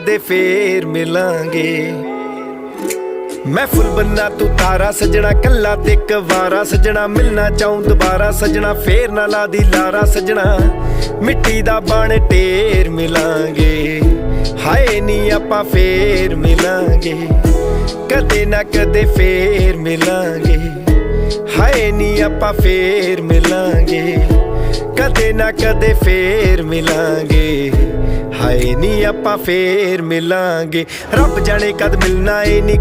ਕਦੇ ਫੇਰ ਮਿਲਾਂਗੇ। ਮੈਂ ਫੁੱਲ ਬੰਨਾ ਤੂੰ ਤਾਰਾ ਸਜਣਾ, ਕੱਲਾ ਤੇ ਇੱਕ ਵਾਰਾ ਸਜਣਾ, ਮਿਲਣਾ ਚਾਹੂੰ ਦੁਬਾਰਾ ਸਜਣਾ, ਫੇਰ ਨਾ ਲਾ ਦੀ ਲਾਰਾ ਸਜਣਾ, ਮਿੱਟੀ ਦਾ ਬਣ ਢੇਰ ਮਿਲਾਂਗੇ। ਹਾਏ ਨੀ ਆਪਾਂ ਫੇਰ ਮਿਲਾਂਗੇ, ਕਦੇ ਨਾ ਕਦੇ ਫੇਰ ਮਿਲਾਂਗੇ। ਹਾਏ ਨੀ ਆਪਾਂ ਫੇਰ ਮਿਲਾਂਗੇ, ਕਦੇ ਨਾ ਕਦੇ ਫੇਰ ਮਿਲਾਂਗੇ। ਹਾਏ ਨੀ ਆਪਾਂ ਫੇਰ ਮਿਲਾਂਗੇ। ਰੱਬ ਜਾਣੇ ਕਦ ਮਿਲਣਾ ਏ ਨੀ